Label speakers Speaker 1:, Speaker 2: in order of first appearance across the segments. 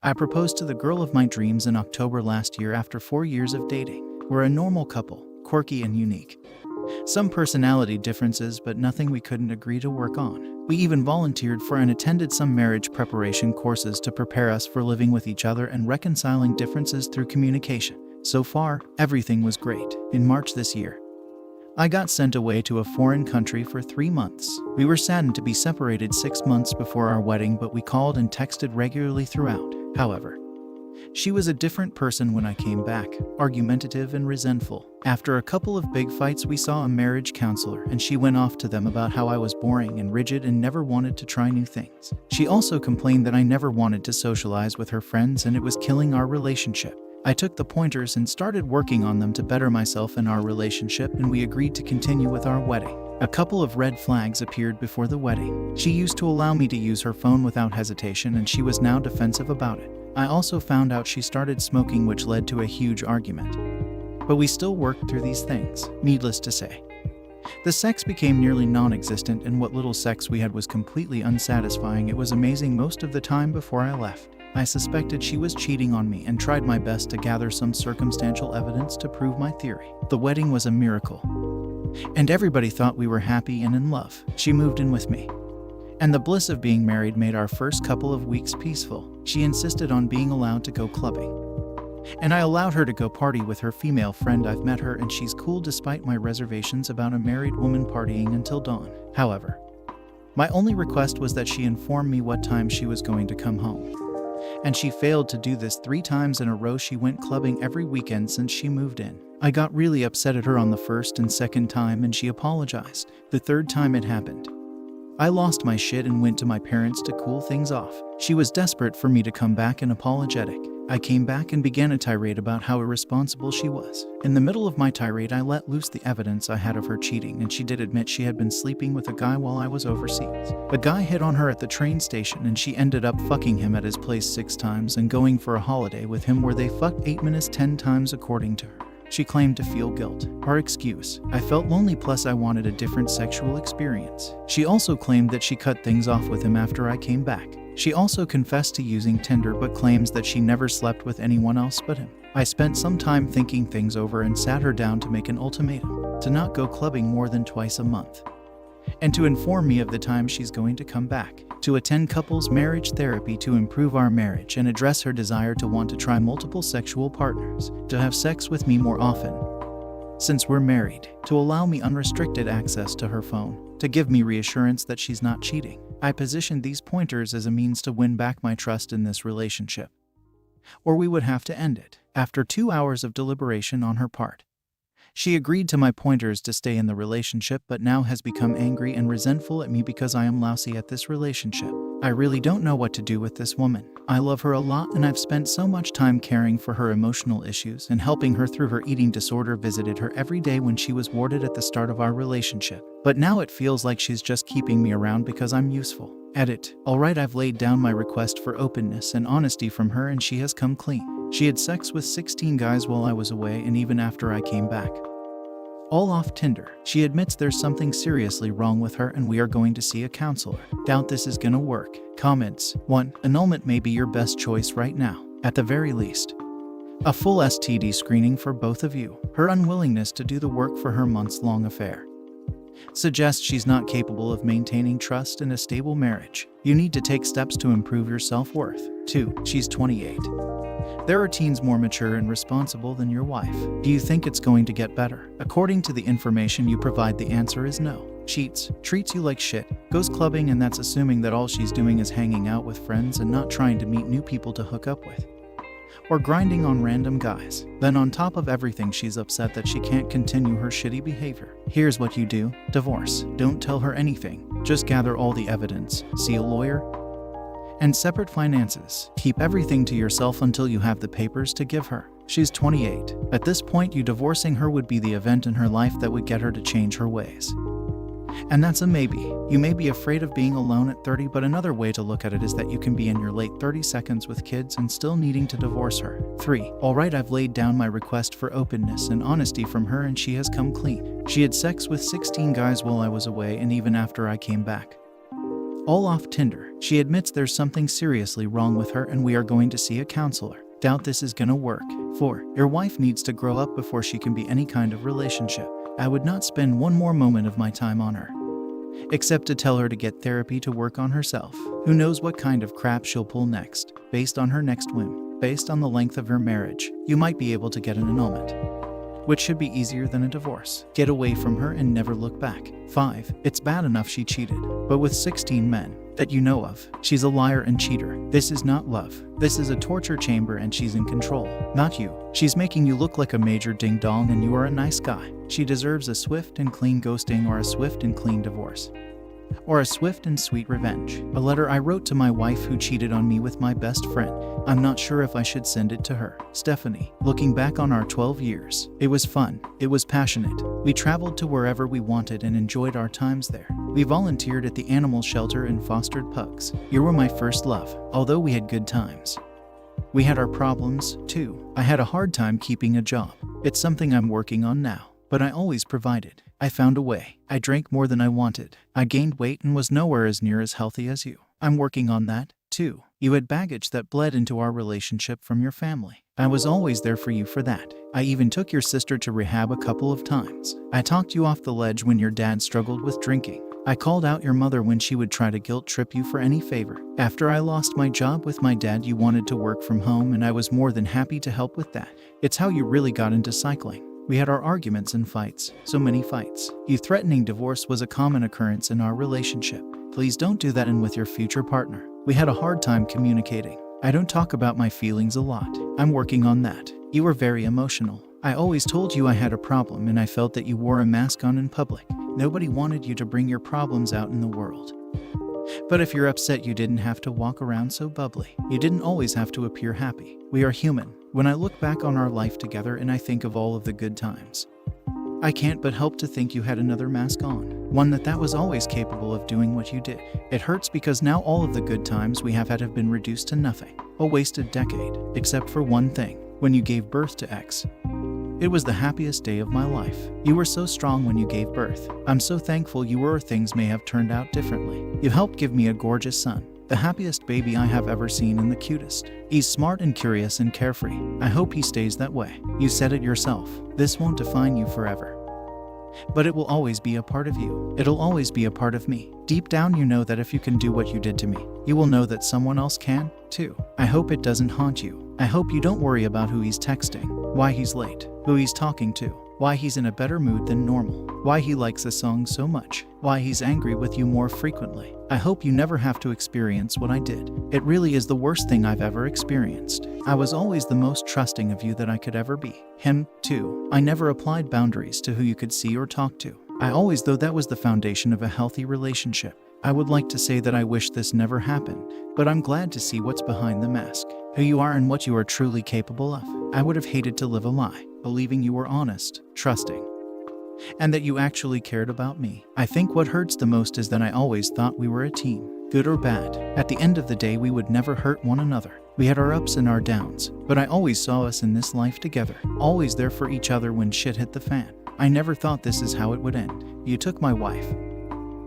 Speaker 1: I proposed to the girl of my dreams in October last year after 4 years of dating. We're a normal couple, quirky and unique. Some personality differences, but nothing we couldn't agree to work on. We even volunteered for and attended some marriage preparation courses to prepare us for living with each other and reconciling differences through communication. So far, everything was great. In March this year, I got sent away to a foreign country for 3 months. We were saddened to be separated 6 months before our wedding, but we called and texted regularly throughout. However, she was a different person when I came back, argumentative and resentful. After a couple of big fights, we saw a marriage counselor, and she went off to them about how I was boring and rigid and never wanted to try new things. She also complained that I never wanted to socialize with her friends and it was killing our relationship. I took the pointers and started working on them to better myself and our relationship, and we agreed to continue with our wedding. A couple of red flags appeared before the wedding. She used to allow me to use her phone without hesitation, and she was now defensive about it. I also found out she started smoking, which led to a huge argument. But we still worked through these things. Needless to say, the sex became nearly non-existent, and what little sex we had was completely unsatisfying. It was amazing most of the time before I left. I suspected she was cheating on me and tried my best to gather some circumstantial evidence to prove my theory. The wedding was a miracle, and everybody thought we were happy and in love. She moved in with me, and the bliss of being married made our first couple of weeks peaceful. She insisted on being allowed to go clubbing, and I allowed her to go party with her female friend. I've met her and she's cool despite my reservations about a married woman partying until dawn. However, my only request was that she inform me what time she was going to come home, and she failed to do this 3 times in a row. She went clubbing every weekend since she moved in. I got really upset at her on the first and second time, and she apologized. The third time it happened, I lost my shit and went to my parents to cool things off. She was desperate for me to come back and apologetic. I came back and began a tirade about how irresponsible she was. In the middle of my tirade, I let loose the evidence I had of her cheating, and she did admit she had been sleeping with a guy while I was overseas. A guy hit on her at the train station, and she ended up fucking him at his place 6 times and going for a holiday with him where they fucked 8-10 times according to her. She claimed to feel guilt. Her excuse: I felt lonely, plus I wanted a different sexual experience. She also claimed that she cut things off with him after I came back. She also confessed to using Tinder, but claims that she never slept with anyone else but him. I spent some time thinking things over and sat her down to make an ultimatum: to not go clubbing more than twice a month, and to inform me of the time she's going to come back, to attend couples marriage therapy to improve our marriage and address her desire to want to try multiple sexual partners, to have sex with me more often since we're married, to allow me unrestricted access to her phone, to give me reassurance that she's not cheating. I positioned these pointers as a means to win back my trust in this relationship, or we would have to end it. After 2 hours of deliberation on her part, she agreed to my pointers to stay in the relationship, but now has become angry and resentful at me because I am lousy at this relationship. I really don't know what to do with this woman. I love her a lot, and I've spent so much time caring for her emotional issues and helping her through her eating disorder. Visited her every day when she was warded at the start of our relationship, but now it feels like she's just keeping me around because I'm useful. Edit. Alright, I've laid down my request for openness and honesty from her, and she has come clean. She had sex with 16 guys while I was away, and even after I came back, all off Tinder. She admits there's something seriously wrong with her, and we are going to see a counselor. Doubt this is gonna work. Comments. 1. Annulment may be your best choice right now. At the very least, a full STD screening for both of you. Her unwillingness to do the work for her months-long affair suggests she's not capable of maintaining trust in a stable marriage. You need to take steps to improve your self-worth. 2. She's 28. There are teens more mature and responsible than your wife. Do you think it's going to get better? According to the information you provide, the answer is no. Cheats, treats you like shit, goes clubbing, and that's assuming that all she's doing is hanging out with friends and not trying to meet new people to hook up with, or grinding on random guys. Then on top of everything, she's upset that she can't continue her shitty behavior. Here's what you do: divorce. Don't tell her anything. Just gather all the evidence, see a lawyer, and separate finances. Keep everything to yourself until you have the papers to give her. She's 28. At this point, you divorcing her would be the event in her life that would get her to change her ways. And that's a maybe. You may be afraid of being alone at 30, but another way to look at it is that you can be in your late 30s with kids and still needing to divorce her. 3. Alright, I've laid down my request for openness and honesty from her, and she has come clean. She had sex with 16 guys while I was away, and even after I came back, All off Tinder. She admits there's something seriously wrong with her and we are going to see a counselor. Doubt this is gonna work. 4. Your wife needs to grow up before she can be any kind of relationship. I would not spend one more moment of my time on her, except to tell her to get therapy to work on herself. Who knows what kind of crap she'll pull next, based on her next whim. Based on the length of her marriage, you might be able to get an annulment, which should be easier than a divorce. Get away from her and never look back. 5. It's bad enough she cheated, but with 16 men that you know of, she's a liar and cheater. This is not love. This is a torture chamber and she's in control, not you. She's making you look like a major ding-dong and you are a nice guy. She deserves a swift and clean ghosting or a swift and clean divorce, or a swift and sweet revenge. A letter I wrote to my wife who cheated on me with my best friend. I'm not sure if I should send it to her. Stephanie. Looking back on our 12 years, it was fun. It was passionate. We traveled to wherever we wanted and enjoyed our times there. We volunteered at the animal shelter and fostered pugs. You were my first love. Although we had good times, we had our problems too. I had a hard time keeping a job. It's something I'm working on now, but I always provided. I found a way. I drank more than I wanted. I gained weight and was nowhere as near as healthy as you. I'm working on that, too. You had baggage that bled into our relationship from your family. I was always there for you for that. I even took your sister to rehab a couple of times. I talked you off the ledge when your dad struggled with drinking. I called out your mother when she would try to guilt trip you for any favor. After I lost my job with my dad, you wanted to work from home and I was more than happy to help with that. It's how you really got into cycling. We had our arguments and fights, so many fights. You threatening divorce was a common occurrence in our relationship. Please don't do that in with your future partner. We had a hard time communicating. I don't talk about my feelings a lot. I'm working on that. You were very emotional. I always told you I had a problem and I felt that you wore a mask on in public. Nobody wanted you to bring your problems out in the world. But if you're upset, you didn't have to walk around so bubbly. You didn't always have to appear happy. We are human. When I look back on our life together and I think of all of the good times, I can't but help to think you had another mask on. One that was always capable of doing what you did. It hurts because now all of the good times we have had have been reduced to nothing. A wasted decade. Except for one thing. When you gave birth to X. It was the happiest day of my life. You were so strong when you gave birth. I'm so thankful you were, or things may have turned out differently. You helped give me a gorgeous son. The happiest baby I have ever seen and the cutest. He's smart and curious and carefree. I hope he stays that way. You said it yourself. This won't define you forever, but it will always be a part of you. It'll always be a part of me. Deep down you know that if you can do what you did to me, you will know that someone else can, too. I hope it doesn't haunt you. I hope you don't worry about who he's texting, why he's late, who he's talking to, why he's in a better mood than normal, why he likes a song so much, why he's angry with you more frequently. I hope you never have to experience what I did. It really is the worst thing I've ever experienced. I was always the most trusting of you that I could ever be. Him, too. I never applied boundaries to who you could see or talk to. I always thought that was the foundation of a healthy relationship. I would like to say that I wish this never happened, but I'm glad to see what's behind the mask, who you are and what you are truly capable of. I would have hated to live a lie, believing you were honest, trusting, and that you actually cared about me. I think what hurts the most is that I always thought we were a team, good or bad. At the end of the day, we would never hurt one another. We had our ups and our downs, but I always saw us in this life together, always there for each other when shit hit the fan. I never thought this is how it would end. You took my wife.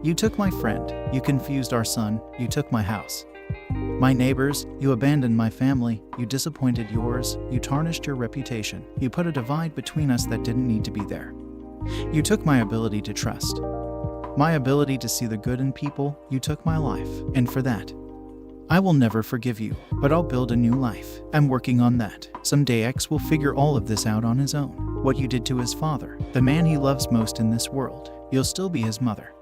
Speaker 1: You took my friend. You confused our son. You took my house. My neighbors. You abandoned my family. You disappointed yours. You tarnished your reputation. You put a divide between us that didn't need to be there. You took my ability to trust, my ability to see the good in people. You took my life, and for that, I will never forgive you, but I'll build a new life. I'm working on that. Someday X will figure all of this out on his own. What you did to his father, the man he loves most in this world, you'll still be his mother,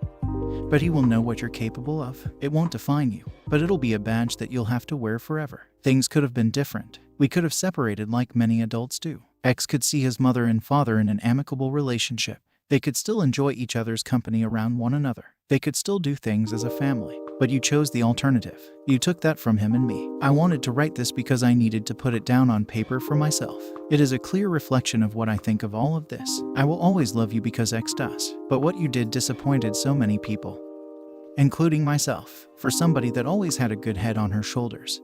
Speaker 1: but he will know what you're capable of. It won't define you, but it'll be a badge that you'll have to wear forever. Things could have been different. We could have separated like many adults do. X could see his mother and father in an amicable relationship. They could still enjoy each other's company around one another. They could still do things as a family. But you chose the alternative. You took that from him and me. I wanted to write this because I needed to put it down on paper for myself. It is a clear reflection of what I think of all of this. I will always love you because X does. But what you did disappointed so many people, including myself. For somebody that always had a good head on her shoulders,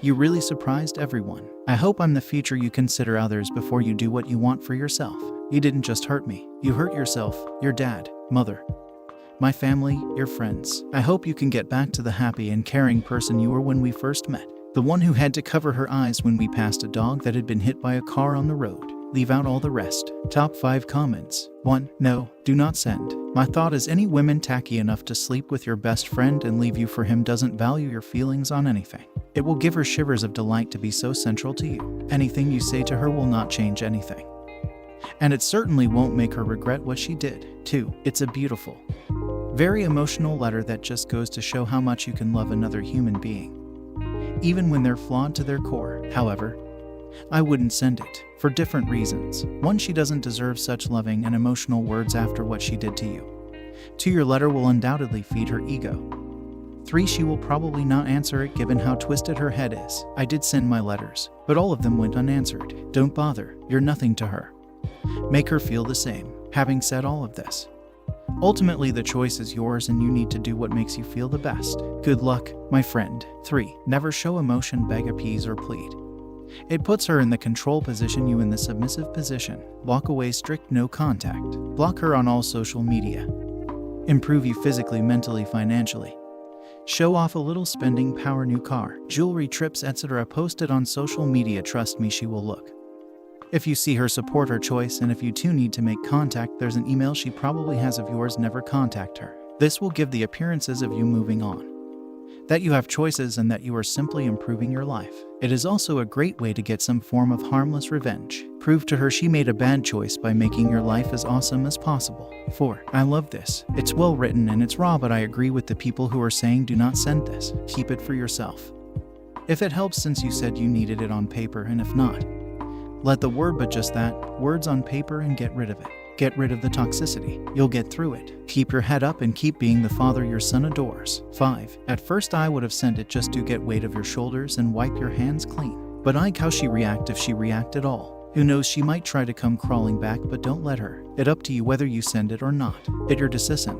Speaker 1: you really surprised everyone. I hope I'm the future you consider others before you do what you want for yourself. You didn't just hurt me. You hurt yourself, your dad, mother, My family, your friends. I hope you can get back to the happy and caring person you were when we first met. The one who had to cover her eyes when we passed a dog that had been hit by a car on the road. Leave out all the rest. Top 5 comments. 1. No, do not send. My thought is any women tacky enough to sleep with your best friend and leave you for him doesn't value your feelings on anything. It will give her shivers of delight to be so central to you. Anything you say to her will not change anything. And it certainly won't make her regret what she did. 2. It's a beautiful, very emotional letter that just goes to show how much you can love another human being, even when they're flawed to their core. However, I wouldn't send it, for different reasons. 1. She doesn't deserve such loving and emotional words after what she did to you. 2. Your letter will undoubtedly feed her ego. 3. She will probably not answer it given how twisted her head is. I did send my letters, but all of them went unanswered. Don't bother, you're nothing to her. Make her feel the same. Having said all of this, ultimately the choice is yours and you need to do what makes you feel the best. Good luck, my friend. 3. Never show emotion, beg, appease, or plead. It puts her in the control position, you in the submissive position. Walk away, strict no contact. Block her on all social media. Improve you physically, mentally, financially. Show off a little spending power, new car, jewelry, trips, etc. Post it on social media. Trust me, she will look. If you see her, support her choice, and if you two need to make contact, there's an email she probably has of yours. Never contact her. This will give the appearances of you moving on, that you have choices, and that you are simply improving your life. It is also a great way to get some form of harmless revenge. Prove to her she made a bad choice by making your life as awesome as possible. 4. I love this. It's well written and it's raw, but I agree with the people who are saying do not send this. Keep it for yourself. If it helps, since you said you needed it on paper, and if not, let the word, but just that, words on paper, and get rid of it. Get rid of the toxicity. You'll get through it. Keep your head up and keep being the father your son adores. 5. At first I would have sent it just to get weight of your shoulders and wipe your hands clean. But like how she react, if she react at all. Who knows, she might try to come crawling back, but don't let her. It up to you whether you send it or not. At your decision.